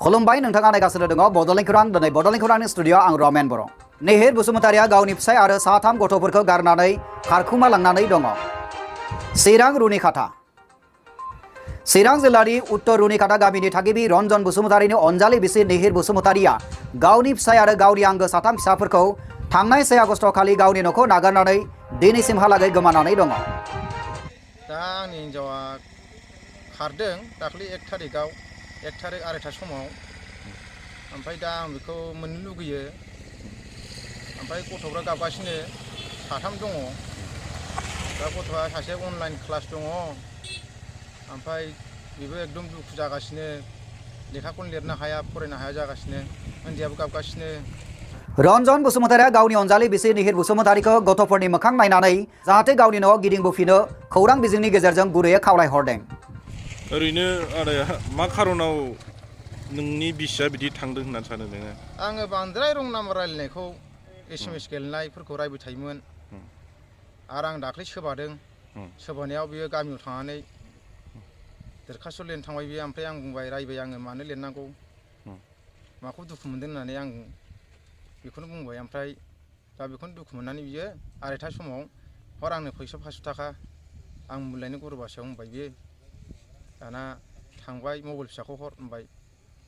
खुलुमबाय नोंथाङा नायगासिनो दङ बड'लेण्ड खौरां दिनै बड'लेण्ड खौरांनि स्टुडिअ'आव आं रमेन बर'। निहिर बसुमतारिया गावनि फिसाय आरो साथाम गथ'फोरखौ गारनानै खारखुमा लांनानै दङ। चिरां रुनिखाता चिरां जिल्लानि उत्तर रुनिखाता गामिनि थागिबि रन्जन बसुमतारिनि अनजालि बिसि निहिर बसुमतारिया गावनि फिसाय आरो गावनि आंगो साथाम फिसाफोरखौ थांनाय 1 आगस्ट खालि गावनि न'खौ नागारनानै दिनैसिमहालागै गोमानानै दङ। दा आंनि हिन्जावा खारदों दाख्लै 1 थारिखआव 1 थारिख 2:30 समाव ओमफ्राय दा आं बेखौ मोननो लुगैयो। ओमफ्राय गथ'फ्रा गाबगासिनो साथाम दङ। दा गथ'आ सासे अनलाइन क्लास दङ। ओमफ्राय बेबो एकदम दुखु जागासिनो लेखाखौनो लिरनो हाया फरायनो हाया जागासिनो उन्दैयाबो गाबगासिनो। रन्जन बसुमतारिया गावनि अनजालि बिसि निहिर बसुमतारिखौ गथ'फोरनि मोखां नायनानै जाहाथे गावनि न'आव गिदिंबोफिनो खौरां बिजोंनि गेजेरजों गुरैयै खावलायहरदों। ओरैनो आदाया मा खारनाव नोंनि बिसिया बिदि थांदों होननानै सानो नोङो? आङो बांद्राय रं नाम्बार रायलायनायखौ SMS गेलेनायफोरखौ रायबाय थायोमोन। आरो आं दाख्लै सोबादों। सोबानायाव बियो गामियाव थांनानै दरखास्त लिरनो थांबाय बियो। ओमफ्राय आं बुंबाय रायबाय आङो मानो लिरनांगौ माखौ दुखु मोनदों होननानै आं बेखौनो बुंबाय। ओमफ्राय दा बेखौनो दुखु मोननानै बियो 2:30 समाव हर आंनो फैसा 500 थाखा आं मुलायनो गुरुबासेयाव होनबाय बियो। दाना थांबाय मबाइल फिसाखौ हर होनबाय।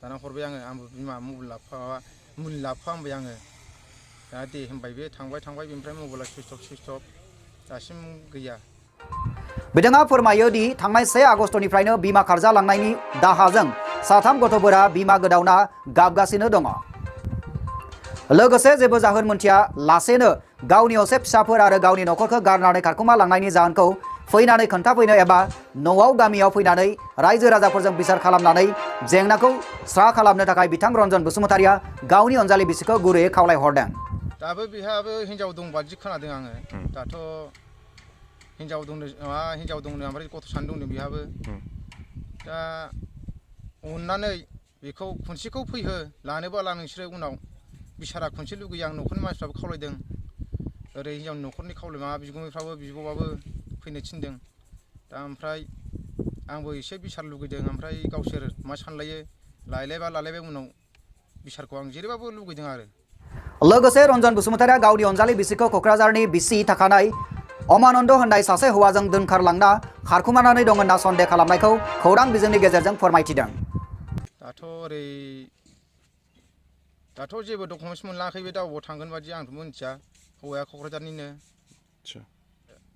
दाना हरबाय आंबो बिमा मबाइल मुलि लाबोफा होनबाय आङो। दा दे होनबाय बे थांबाय बेनिफ्राय मबाइला सुइच अफ दासिम गैया। बिथाङा फोरमायो दि थांनाय 1 आगस्टनिफ्रायनो बिमा खारजालांनायनि दाहाजों साथाम गथ'फोरा बिमा गोदावना गाबगासिनो दङ। लोगोसे जेबो जाहोन मोनथिया लासेनो गावनि असे फिसाफोर आरो गावनि न'खरखौ गारनानै खारखुमा लांनायनि जाहोनखौ फैनानै खोन्थाफैनो एबा न'आव गामियाव फैनानै रायजो राजाफोरजों बिसार खालामनानै जेंनाखौ स्रा खालामनो थाखाय बिथां रन्जन बसुमतारिया गावनि अनजालि बिसिखौ गुरैयै खावलायहरदों। दाबो बिहाबो हिन्जाव दं बादि खोनादों आङो। दाथ' हिन्जाव दंनो ओमफ्राय गथ' सानै दंनो बिहाबो। दा अननानै बेखौ खनसेखौ फैहो लानोबाला नोंसोरो उनाव बिसारा खनसे लुगैयो आं न'खरनि मानसिफ्राबो खावलायदों। ओरै हिन्जावनि न'खरनि खावलायमा बिगुमैफ्राबो बिब'बाबो फैनो थिनदों। दा ओमफ्राय आंबो एसे बिसार लुगैदों। ओमफ्राय गावसोर मा सानलायो लायलायबा लालायबाय उनाव बिसारखौ आं जेरैबाबो लुगैदों आरो। लोगोसे रन्जन बसुमतारिया गावनि अनजालि बिसिखौ क'क्राझारनि बिसि थाखानाय अमानन्द होननाय सासे हौवाजों दोनखारलांना खारखुमानानै दं होनना सन्देह खालामनायखौ खौरां बिजोंनि गेजेरजों फोरमायथिदों। दाथ' जेबो डकुमेन्टस मोनलाङाखै बे दा अबाव थांगोन बादि आंथ' मिन्थिया। हौवाया क'क्राझारनिनो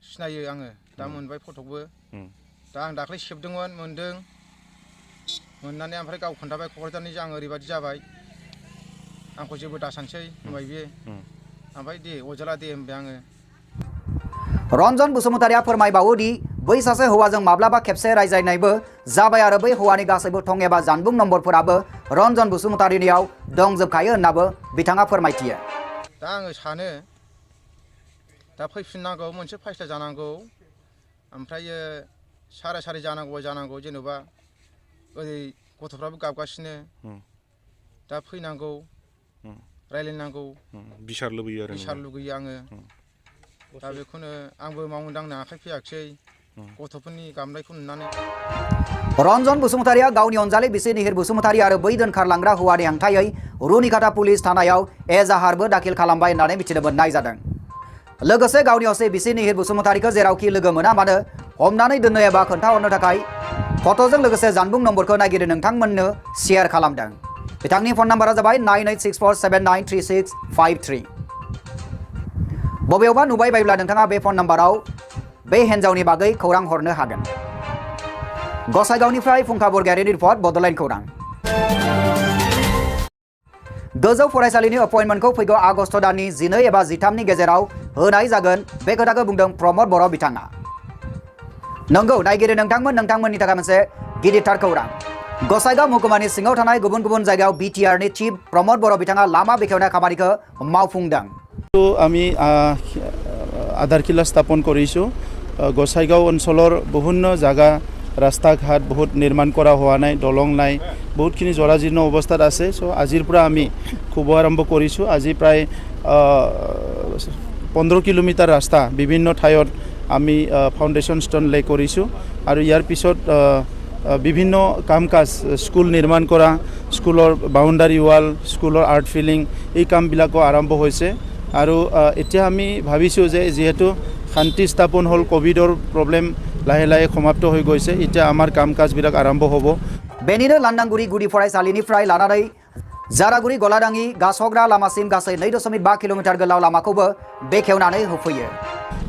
सिनायो आङो। दा मोनबाय फटकबो। दा आं दाख्लै सेबदोंमोन मोनदों। मोननानै ओमफ्राय गाव खोन्थाबाय क'क्राझारनि आं ओरैबादि जाबाय आंखौ जेबो दासानसै होनबाय बियो। ओमफ्राय दे अरजाला दे होनबाय आङो। रन्जन बसुमतारिया फोरमायबावो दि बै सासे हौवाजों माब्लाबा खेबसे रायज्लायनायबो जाबाय आरो बै हौवानि गासैबो थं एबा जानबुं नम्बरफोराबो रन्जन बसुमतारिनियाव दंजोबखायो होननाबो बिथाङा फोरमायथियो। दा आङो सानो दा फैफिननांगौ मोनसे फायसला जानांगौ। ओमफ्रायो साराय जानांगौ जेनेबा ओरै गथ'फ्राबो गाबगासिनो दा फैनांगौ रायलायनांगौ बिसार लुगैयो आङो। दा बेखौनो आंबो मावनो दांनो आखाइ फैयाखिसै गथ'फोरनि गाबनायखौ नुनानै। रन्जन बसुमतारिया गावनि अनजालि बिसि निहिर बसुमतारि आरो बै दोनखारलांग्रा हौवानि हेंथायै रुनिखाता पुलिस थानायाव एजाहारबो दाखिल खालामबाय होननानै मिथिनो मोननाय जादों। लोगोसे गावनि असे बिसि निहिर बसुमतारिखौ जेरावखि लोगो मोना मानो हमनानै दोननो एबा खोन्थाहरनो थाखाय फट'जों लोगोसे जानबुं नम्बरखौ नागिरनो नोंथांमोननो शेयार खालामदों। बिथांनि फन नाम्बारा जाबाय 9864793653। बबेयावबा नुबाय बायब्ला नोंथाङा बे फन नाम्बाराव बे हिन्जावनि बागै खौरां हरनो हागोन। गसाइगावनिफ्राय फुंखा बरगयारिनि रिपर्ट बड'लेण्ड खौरां। गोजौ फरायसालिनि एपइन्टमेन्टखौ फैगौ आगस्ट दाननि 12 एबा 13नि गेजेराव होनाय जागोन बे खोथाखौ बुंदों प्रमद बर' बिथाङा। नंगौ नायगिरि नोंथांमोननि थाखाय मोनसे गिदिरथार खौरां। गसाइगाव महकुमानि सिङाव थानाय गुबुन गुबुन जायगायाव बिटिआरनि चिफ प्रमद बर' बिथाङा लामा बेखेवनाय खामानिखौ मावफुंदों। আমি আধাৰশিলা স্থাপন কৰিছোঁ। গোসাইগাঁও অঞ্চলৰ বিভিন্ন জাগা ৰাস্তা ঘাট বহুত নিৰ্মাণ কৰা হোৱা নাই, দলং নাই, বহুতখিনি জৰাজীৰ্ণ অৱস্থাত আছে। চ' আজিৰ পৰা আমি শুভ আৰম্ভ কৰিছোঁ। আজি প্ৰায় 15 কিলোমিটাৰ ৰাস্তা বিভিন্ন ঠাইত আমি ফাউণ্ডেশ্যন ষ্ট'ন লে কৰিছোঁ আৰু ইয়াৰ পিছত বিভিন্ন কাম কাজ স্কুল নিৰ্মাণ কৰা স্কুলৰ বাউণ্ডাৰী ৱাল স্কুলৰ আৰ্ট ফিলিং এই কামবিলাকো আৰম্ভ হৈছে আৰু এতিয়া আমি ভাবিছোঁ যে যিহেতু শান্তি স্থাপন হ'ল কোভিডৰ প্ৰব্লেম লাহে লাহে সমাপ্ত হৈ গৈছে এতিয়া আমাৰ কাম কাজবিলাক আৰম্ভ হ'ব बेनिनो लांदांगुरि गुदि फरायसालिनिफ्राय लानानै जारागुरि गलादाङि गासग्रा लामासिम गासै 2.5 किलोमिटार गोलाव लामाखौबो बेखेवनानै होफैयो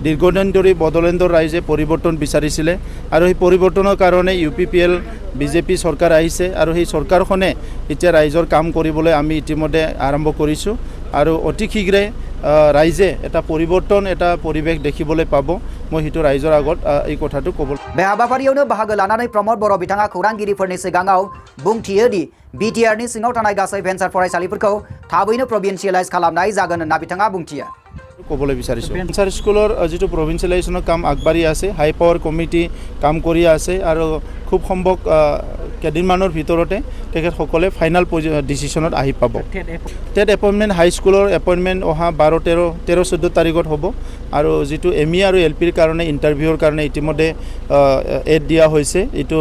দীৰ্ঘদিন ধৰি বড়োলেণ্ডৰ ৰাইজে পৰিৱৰ্তন বিচাৰিছিলে আৰু সেই পৰিৱৰ্তনৰ কাৰণে UPPL BJP চৰকাৰ আহিছে আৰু সেই চৰকাৰখনে এতিয়া ৰাইজৰ কাম কৰিবলৈ আমি ইতিমধ্যে আৰম্ভ কৰিছোঁ আৰু অতি শীঘ্ৰে ৰাইজে এটা পৰিৱৰ্তন এটা পৰিৱেশ দেখিবলৈ পাব মই হিটো ৰাইজৰ আগত এই কথাটো ক'ব बे हाबाफारियावनो बाहागो लानानै प्रमोद बर' बिथाङा खौरांगिरिफोरनि सिगाङाव बुंथियो दि BTR नि सिङाव थानाय गासै भेन्सार फरायसालिफोरखौ थाबैनो प्रभिन्सियेलाइज खालामनाय जागोन होनना बिथाङा बुंथियो ক'বলৈ বিচাৰিছোঁ भेन्सार স্কুলৰ যিটো প্ৰভিন্সিয়েলাইজেশ্যনৰ কাম আগবাঢ়ি আছে হাই পাৱাৰ কমিটি কাম কৰি আছে আৰু খুব সম্ভৱ কেইদিনমানৰ ভিতৰতে তেখেতসকলে ফাইনেল ডিচিশ্যনত আহি পাব টেট এপইণ্টমেণ্ট হাই স্কুলৰ এপইণ্টমেণ্ট অহা 13-14 তাৰিখত হ'ব আৰু যিটো ME আৰু LPৰ কাৰণে ইণ্টাৰভিউৰ কাৰণে ইতিমধ্যে এড দিয়া হৈছে এইটো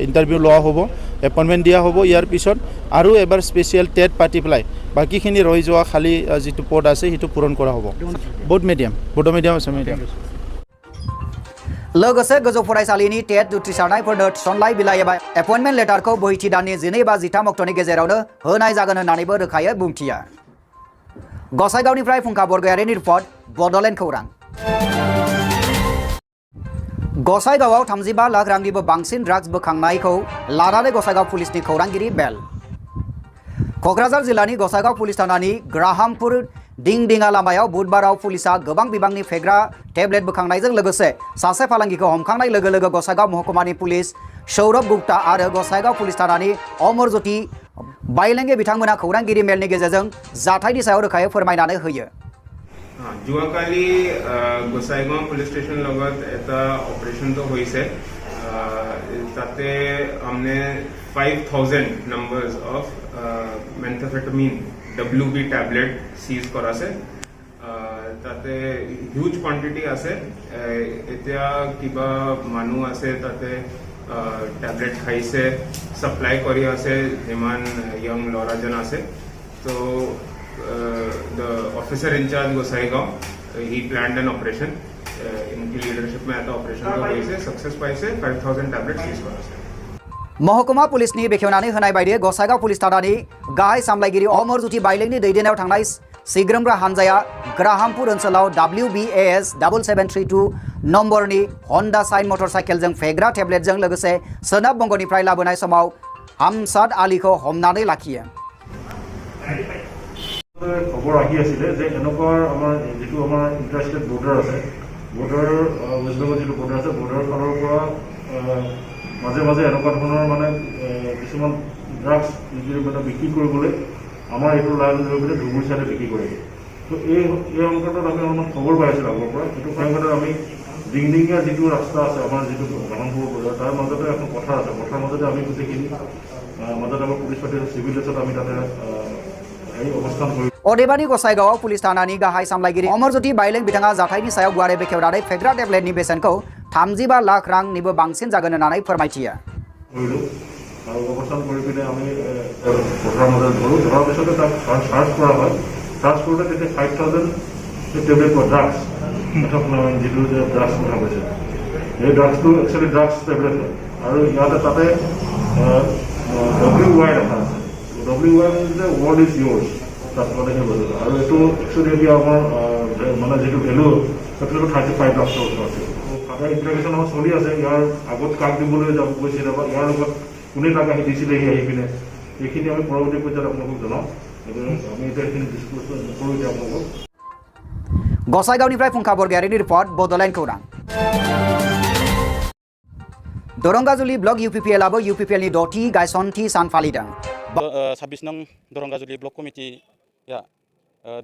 ইণ্টাৰভিউ লোৱা হ'ব এপইণ্টমেণ্ট দিয়া হ'ব ইয়াৰ পিছত আৰু এবাৰ স্পেচিয়েল টেট পাতি পেলাই বাকীখিনি ৰৈ যোৱা খালী যিটো পদ আছে সেইটো পূৰণ কৰা হ'ব ব'ড মিডিয়াম ব'ডো মিডিয়াম আছে মিডিয়াম लोगोसे गोजौ फरायसालिनि टेट उथ्रिसारनायफोरनो थिसनलाइ बिलाइ एबा एपइन्टमेन्ट लेटारखौ बोहैथि दाननि 12 बा 13 अक्ट'नि गेजेरावनो होनाय जागोन होननानैबो रोखायै बुंथियो गसाइगावनिफ्राय फुंखा बरगयारिनि रिपर्ट बड'लेण्ड खौरां गसाइगावआव 35 लाख रांनिबो बांसिन ड्राग्स बोखांनायखौ लानानै गसाइगाव पुलिसनि खौरांगिरि बेल क'क्राझार जिल्लानि गसाइगाव पुलिस थानानि ग्राहामपुर दिंदिङा लामायाव बुधबाराव पुलिसा गोबां बिबांनि फेग्रा टेब्लेट बोखांनायजों लोगोसे सासे फालांगिखौ हमखांनाय लोगो लोगो गसाइगाव महकुमानि पुलिस सौरभ गुप्ता आरो गसाइगाव पुलिस थानानि अमरज्योति बाइलेंगे बिथांमोना खौरांगिरि मेलनि गेजेरजों जाथायनि सायाव रोखायै फोरमायनानै होयो যোৱাকালি গোসাইগাঁও পুলিচ স্টেশন লগত এটা অপাৰেশ্যনটো হৈছে তাতে আমনে 5000 নাম্বাৰস অফ মেথেমফেটামিন WB ট্যাবলেট সিজ কৰাছে তাতে হিউজ কোয়ান্টিটি আছে এতিয়া কিবা মানুহ আছে তাতে ট্যাবলেট খাইছে সাপ্লাই কৰি আছে যিমান ইয়ং ল'ৰাজন আছে তো the officer in charge Gosaigaon he planned an operation इनकी लीडरशिप में आता ऑपरेशन को हुई से सक्सेस पाई से 5000 टैबलेट सीज करा से महकुमा पुलिसनि बेखेवनानै होनाय बायदि गसाइगाव पुलिस थानानि गाहाय सामलायगिरि अमरज्योति बाइलेंनि दैदेननायाव थांनाय सिग्रोमग्रा हानजाया ग्राहामपुर ओनसोलाव WBAS 7732 नम्बरनि हन्डा साइन मटरसाइकेलजों फेग्रा टेब्लेटजों लोगोसे सोनाब बंगनिफ्राय लाबोनाय समाव हामसाद आलीखौ हमनानै लाखियो खबर आহি আছিলে যে এনেকুৱা আমাৰ যেটো আমাৰ ইন্টাৰষ্টেট বৰ্ডাৰ আছে বৰ্ডাৰ ওয়েষ্ট বেংগল যেটো বৰ্ডাৰ আছে বৰ্ডাৰৰ ফালৰ পৰা মাজে মাজে এনেকুৱা ধৰণৰ মানে কিছুমান ড্ৰাগছ মানে বিক্ৰী কৰিবলৈ আমাৰ এইটো লাইন লৈ পেলাই ধুবুৰী চাইডে বিক্ৰী কৰে তো এই অংশটোত আমি অলপমান খবৰ পাই আছিলোঁ আগৰ পৰা সেইটো সময়ত আমি ডিংডিঙীয়া যিটো ৰাস্তা আছে আমাৰ যিটো গ্ৰাহামপুৰ বজাৰ তাৰ মাজতে এখন পথাৰ আছে পথাৰ মাজতে আমি গোটেইখিনি মাজতে আমাৰ পুলিচ পাৰ্টিৰ চিভিল ড্ৰেছত আমি তাতে अदेबानि गसाइगावआव पुलिस थानानि गाहाय सामलायगिरि अमरज्योति बाइलें बिथाङा जाथायनि सायाव गुवारै बेखेवनानै फेग्रा टेब्लेटनि बेसेनखौ 35 लाख रांनिबो बांसिन जागोन होननानै फोरमायथियो অৱস্থান কৰি পিনে আমি পথাৰ মাজত ধৰোঁ ধৰাৰ পিছতে তাক চাৰ্জ কৰা হয় চাৰ্জ কৰোঁতে তেতিয়া 5000 টেবলেট ড্ৰাগছ যিটো ড্ৰাগছ কথা কৈছে এই ড্ৰাগছটো একচুৱেলি ড্ৰাগছ টেবলেট হয় আৰু ইয়াতে তাতে WY ৰখা আছে WY means the world is yours তাত মানে সেই বস্তু আৰু এইটো একচুৱেলি এতিয়া আমাৰ মানে যিটো ভেলু সেইটো 35 লাখ টকা আছে ফাদাৰ ইণ্টাৰভেনশ্যন আমাৰ চলি আছে ইয়াৰ আগত কাক দিবলৈ যাব গৈছিল বা ইয়াৰ লগত কোনে তাক আহি দিছিলে আহি পিনে এইখিনি আমি পৰৱৰ্তী পৰ্যায়ত আপোনালোকক জনাম আমি এতিয়া এইখিনি ডিছকাছ নকৰোঁ এতিয়া আপোনালোকক गसाइगावनिफ्राय फुंखा बरगयारिनि रिपर्ट बड'लेण्ड खौरां दरंगाजुलि ब्लक UPPLआबो UPPL नि 6थि गायसनथि सान फालिदों 26 नং दरंगाजुलि ब्लक कमिटिया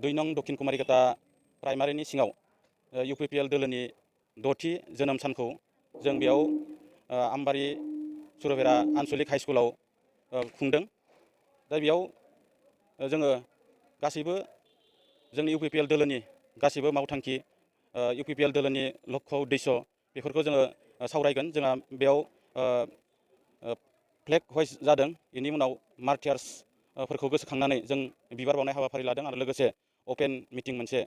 2 नং दक्षिण कुमारिकाता प्राइमारिनि सिङाव UPPL दोलोनि 6थि जोनोम सानखौ जों बेयाव आमबारि सुरभेरा आनसलिक हाई स्कुलाव खुंदों दा बेयाव जोङो गासैबो जोंनि UPPL दोलोनि गासैबो मावथांखि UPPL दोलोनि लक्ष्य उद्देश्य बेफोरखौ जोङो सावरायगोन जोंहा बेयाव फ्लेग हइस्ट जादों। बेनि उनाव मार्टियार्सफोरखौ गोसोखांनानै जों बिबार बावनाय हाबाफारि लादों आरो लोगोसे अपेन मिटिं मोनसे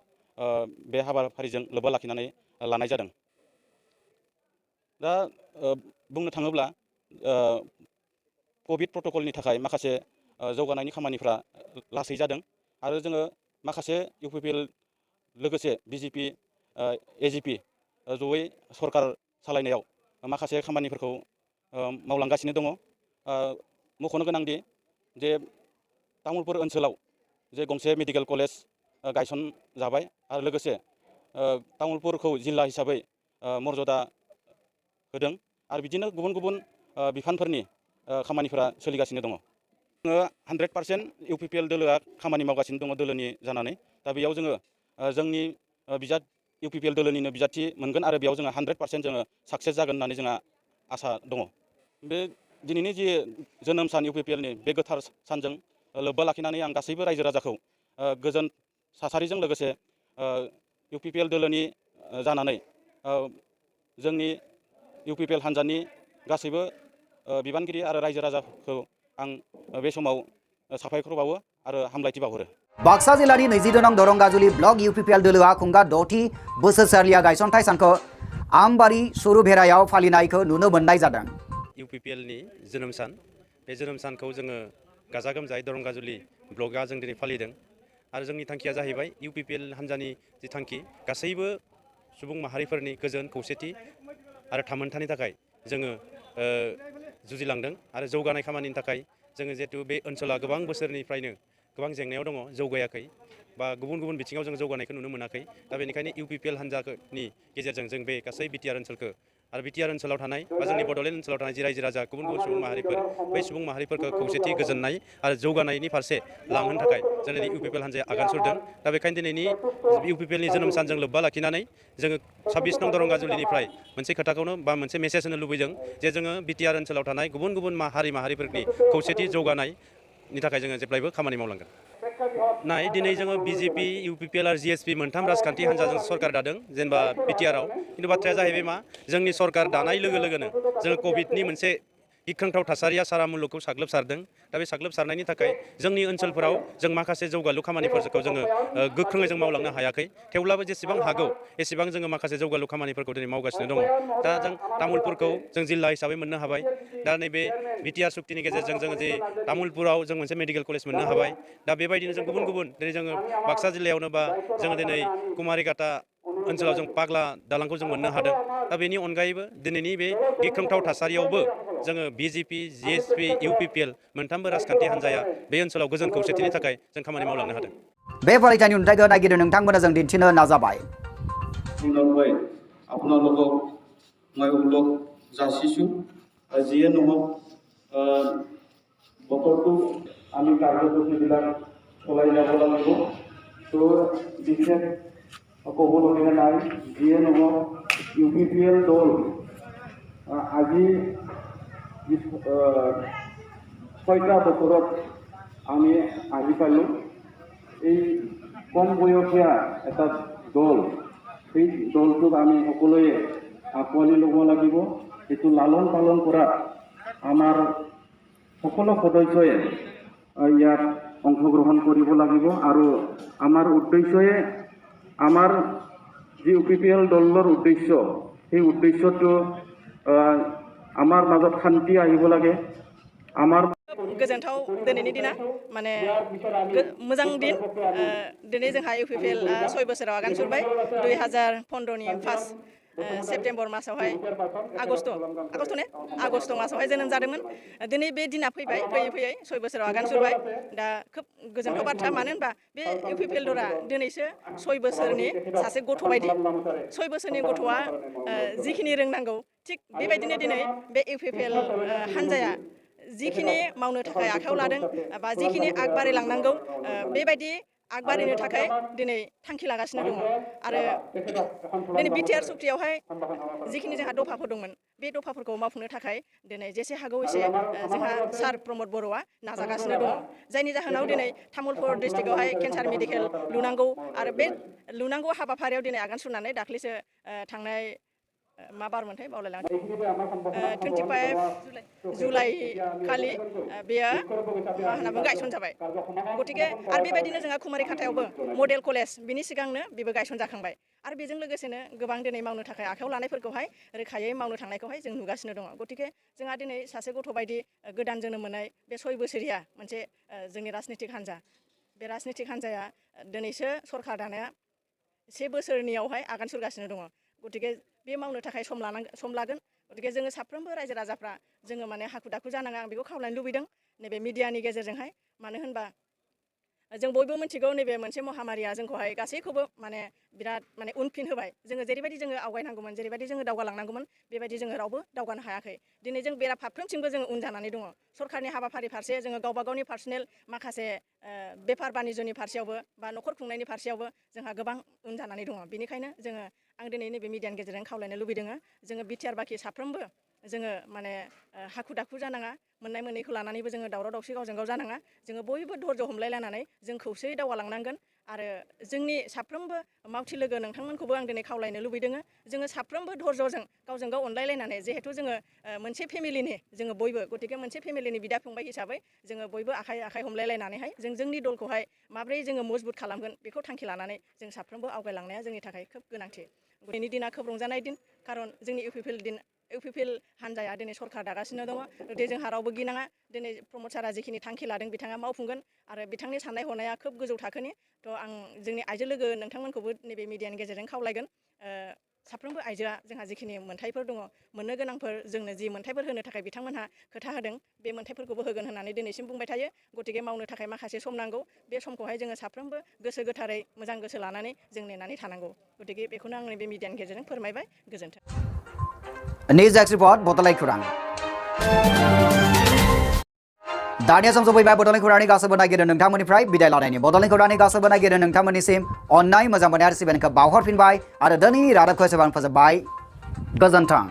बे हाबाफारिजों लोब्बा लाखिनानै लानाय जादों। दा बुंनो थाङोब्ला कभिड प्रट'कलनि थाखाय माखासे जौगानायनि खामानिफ्रा लासै जादों आरो जोङो माखासे इउपिपिएल लोगोसे बिजेपि एजिपि जयै सरकार सालायनायाव माखासे खामानिफोरखौ मावलांगासिनो दङ। मख'नो गोनांदि जे तामुलपुर ओनसोलाव जे गंसे मेडिकेल कलेज गायसनजाबाय आरो लोगोसे तामुलपुरखौ जिल्ला हिसाबै मर्यादा होदों आरो बिदिनो गुबुन गुबुन बिफानफोरनि खामानिफोरा सोलिगासिनो दङ। जोङो 100% इउपिपिएल दोलोआ खामानि मावगासिनो दङ दोलोनि जानानै। दा बेयाव जोङो जोंनि बिजाद इउपिपिएल दोलोनिनो बिजाथि मोनगोन आरो बेयाव जोङो 100% जोङो साक्सेस जागोन होननानै जोंहा आसा दङ। बे दिनैनि जि जोनोम सान इउपिपिएलनि बे गोथार सानजों लोब्बा लाखिनानै आं गासैबो रायजो राजाखौ गोजोन थासारिजों लोगोसे इउपिपिएल दोलोनि जानानै जोंनि इउपिपिएल हान्जानि गासैबो बिबानगिरि आरो रायजो राजाखौ आं बे समाव साबायखर बावो आरो हामलायथि बावहरो। बाक्सा जिल्लानि 22 नं दरंगाजुलि ब्लक इउपिपिएल दोलोआ खुंगा 6थि बोसोरसालिया गायसनथाय सानखौ आमबारि सुरुभेरायाव फालिनायखौ नुनो मोननाय जादों। इउपिपिएलनि जोनोम सान बे जोनोम सानखौ जोङो गाजा गोमजायै दरंगाजुलि ब्लकआ जों दिनै फालिदों आरो जोंनि थांखिया जाहैबाय इउपिपिएल हान्जानि जि थांखि गासैबो सुबुं माहारिफोरनि गोजोन खौसेथि आरो थामोनथानि थाखाय जोङो जुजिलांदों आरो जौगानाय खामानिनि थाखाय जोङो जिहेतु बे ओनसोला गोबां बोसोरनिफ्रायनो गोबां जेंनायाव दङ, जौगायाखै बा गुबुन गुबुन बिथिङाव जों जौगानायखौ नुनो मोनाखै। दा बेनिखायनो इउपिपिएल हान्जानि गेजेरजों जों बे गासै बिटिआर ओनसोलखौ आरो बिटिआर ओनसोलाव थानाय बा जोंनि बड'लेण्ड ओनसोलाव थानाय जि रायजो राजा गुबुन गुबुन सुबुं माहारिफोर बै सुबुं माहारिफोरखौ खौसेथि गोजोननाय आरो जौगानायनि फारसे लांहोनो थाखाय जोंनि इउपिपिएल हान्जाया आगान सुरदों। दा बेखायनो दिनैनि इउपिपिएलनि जोनोम सानजों लोब्बा लाखिनानै जोङो 26 नं दरंगाजुलिनिफ्राय मोनसे खोथाखौनो बा मोनसे मेसेज होनो लुबैदों जे जोङो बिटिआर ओनसोलाव थानाय गुबुन गुबुन हारि माहारिफोरनि खौसेथि जौगानायनि थाखाय जोङो जेब्लायबो खामानि मावलांगोन। दिनै जोङो बिजेपि इउपिपिएल आरो जिएसपि मोनथाम राजखान्थि हान्जाजों सरकार दादों जेनेबा बिटिआरआव। खिन्थु बाथ्राया जाहैबाय मा जोंनि सरकार दानाय लोगो लोगोनो जोङो कभिडनि मोनसे गिख्रंथाव थासारिया सारा मुलुगखौ साग्लोबसारदों। दा बे साग्लोबसारनायनि थाखाय जोंनि ओनसोलफोराव जों माखासे जौगालु खामानिफोरखौ जोङो गोख्रोङै जों मावलांनो हायाखै। थेवब्लाबो जेसेबां हागौ एसेबां जोङो माखासे जौगालु खामानिफोरखौ दिनै मावगासिनो दङ। दा जों तामुलपुरखौ जों जिल्ला हिसाबै मोननो हाबाय। दा नैबे बिटिआर सुक्तिनि गेजेरजों जोङो जे तामुलपुराव जों मोनसे मेडिकेल कलेज मोननो हाबाय। दा बेबायदिनो जों गुबुन गुबुन दिनै जोङो बाक्सा जिल्लायावनो बा जोङो दिनै कुमारिकाटा ओनसोलाव जों पाग्ला दालांखौ जों मोननो हादों। दा बेनि अनगायैबो दिनैनि बे गिख्रंथाव थासारियावबो जोङो बिजेपि जिएसपि इउपिपिएल मोनथामबो राजखान्थि हान्जाया बे ओनसोलाव गोजोन खौसेथिनि थाखाय जों खामानि मावलांनो हादों। बे फालिथायनि नुथायखौ नायगिरनो नोंथांमोना जों दिन्थिनो नाजाबाय। আপোনালোকক মই উল্লেখ যাচিছোঁ যিয়ে নহওক বতৰটো আমি কাৰ্যসূচীবিলাক চলাই যাব লাগিব। তো বিশেষ ক'বলগীয়া নাই। যিয়ে নহওক ইউপিপিএল দল আজি 6টা বছৰত আমি আহি পালোঁ। এই কম বয়সীয়া এটা দল, সেই দলটোক আমি সকলোৱে আঁকোৱালি ল'ব লাগিব। এইটো লালন পালন কৰা আমাৰ সকলো সদস্যই ইয়াত অংশগ্ৰহণ কৰিব লাগিব আৰু আমাৰ উদ্দেশ্যই আমাৰ যি ইউপিপিএল দলৰ উদ্দেশ্য সেই উদ্দেশ্যটো আমাৰ মাজত শান্তি আহিব লাগে। আমাৰ गोजोनथाव दिनैनि दिना माने मोजां दिन। दिनै जोंहा इउपिपिएल 6 बोसोराव आगान सुरबाय। 2015नि 1 सेप्तेम्बर मासावहाय आगस्ट मासावहाय जोनोम जादोंमोन। दिनै बे दिना फैबाय, फैयै फैयै 6 बोसोराव आगान सुरबाय। दा खोब गोजोनथाव बाथ्रा, मानो होनबा बे इउपिपिएल दला दिनैसो 6 बोसोरनि सासे गथ' बायदि। 6 बोसोरनि गथ'आ जिखिनि रोंनांगौ थिग बेबायदिनो दिनै बे इउपिपिएल हान्जाया जिखिनि मावनो थाखाय आखायाव लादों बा जिखिनि आग बारायलांनांगौ बेबायदि आग बारायनो थाखाय दिनै थांखि लागासिनो दङ। आरो दिनै बिटिआर सुक्तियावहाय जिखिनि जोंहा दफाफोर दंमोन बे दफाफोरखौ मावफुंनो थाखाय दिनै जेसे हागौ एसे जोंहा सार प्रमद बर'आ नाजागासिनो दङ। जायनि जाहोनाव दिनै तामुलपुर डिस्ट्रिक्टआवहाय केन्सार मेडिकेल लुनांगौ आरो बे लुनांगौ हाबाफारियाव दिनै आगान सुरनानै दाख्लैसो थांनाय मा बारमोनथाय बावलायलांबाय 25 जुलाइ खालि बेयो मा होनना बुङो गायसन जाबाय गतिके आरो बेबायदिनो जोंहा कुमारि खाटायावबो मडेल कलेज बिनि सिगांनो बेबो गायसन जाखांबाय आरो बेजों लोगोसेनो गोबां दिनै मावनो थाखाय आखायाव लानायफोरखौहाय रोखायै मावनो थांनायखौहाय जों नुगासिनो दङ गतिके जोंहा दिनै सासे गथ' बायदि गोदान जोनोम मोननाय बे 6 बोसोरिया मोनसे जोंनि राजनितिक हान्जा बे राजनितिक हान्जाया दिनैसो सरकार दानाया 1 बोसोरनियावहाय आगान सुरगासिनो दङ गतिके बे मावनो थाखाय सम लागोन गतिके जोङो साफ्रोमबो रायजो राजाफ्रा जोङो माने हाखु दाखु जानाङा आं बेखौ खावलायनो लुबैदों नैबे मिडियानि गेजेरजोंहाय मानो होनबा जों बयबो मिथिगौ नैबे मोनसे महामारिया जोंखौहाय गासैखौबो माने बिराद माने उनफिन होबाय जोङो जेरैबायदि जोङो आवगायनांगौमोन जेरैबायदि जोङो दावगालांनांगौमोन बेबायदि जोङो रावबो दावगानो हायाखै दिनै जों बेरा फारफ्रोमथिंबो जोङो उन जानानै दङ सरकारनि हाबाफारि फारसे जोङो गावबा गावनि पार्सनेल माखासे बेफार बानिज्यनि फारसेयावबो बा न'खर खुंनायनि फारसेयावबो जोंहा गोबां उन जानानै दङ बेनिखायनो जोङो आं दिनै नैबे मिडियानि गेजेरजों खावलायनो लुबैदों जोङो बिटिआर बाखि साफ्रोमबो जोङो माने हाखु दाखु जानाङा मोननाय मोननैखौ लानानैबो जोङो दावराव दावसि गावजों गाव जानाङा जोङो बयबो धैर्य हमलायलायनानै जों खौसेयै दावगालांनांगोन आरो जोंनि साफ्रोमबो मावथि लोगो नोंथांमोनखौबो आं दिनै खावलायनो लुबैदों जोङो साफ्रोमबो धैर्यजों गावजों गाव अनलायलायनानै जिहेतु जोङो मोनसे फेमिलिनि जोङो बयबो गतिके मोनसे फेमिलिनि बिदा फंबाय हिसाबै जोङो बयबो आखाइ आखाइ हमलायलायनानैहाय जों जोंनि दलखौहाय माब्रै जोङो मजबुत खालामगोन बेखौ थांखि लानानै जों साफ्रोमबो आवगायलांनाया जोंनि थाखाय खोब गोनांथि दिनैनि दिना खोब रंजानाय दिन खारन जोंनि इउपिपिएल हान्जाया दिनै सरकार दागासिनो दङ दे जोंहा रावबो गिनाङा दिनै प्रमद सारा जिखिनि थांखि लादों बिथाङा मावफुंगोन आरो बिथांनि साननाय हनाया खोब गोजौ थाखोनि थ' आं जोंनि आइजो लोगो नोंथांमोनखौबो नैबे मिडियानि गेजेरजों खावलायगोन साफ्रोमबो आइजोआ जोंहा जिखिनि मोन्थाइफोर दङ मोननो गोनांफोर जोंनो जि मोन्थाइफोर होनो थाखाय बिथांमोनहा खोथा होदों बे मोन्थाइफोरखौबो होगोन होननानै दिनैसिम बुंबाय थायो गतिके मावनो थाखाय माखासे सम नांगौ बे समखौहाय जोङो साफ्रोमबो गोसो गोथारै मोजां गोसो लानानै जों नेनानै थानांगौ गतिके बेखौनो आं नैबे मिडियानि गेजेरजों फोरमायबाय गोजोन्थों निउज एक्स रिपर्ट बड'लेण्ड खौरां दानिया सम सफैबाय बड'लेण्ड खौरांनि गासैबो नागिरो नोंथांमोननिफ्राय बिदाय लानायनि बड'लेण्ड खौरांनि गासैबो नागिरो नोंथांमोननिसिम अननाय मोजां मोननाय आरो सिबिनायखौ बावहरफिनबाय आरो दिनै रादाबखौ एसेबां फोजोबबाय गोजोन्थों।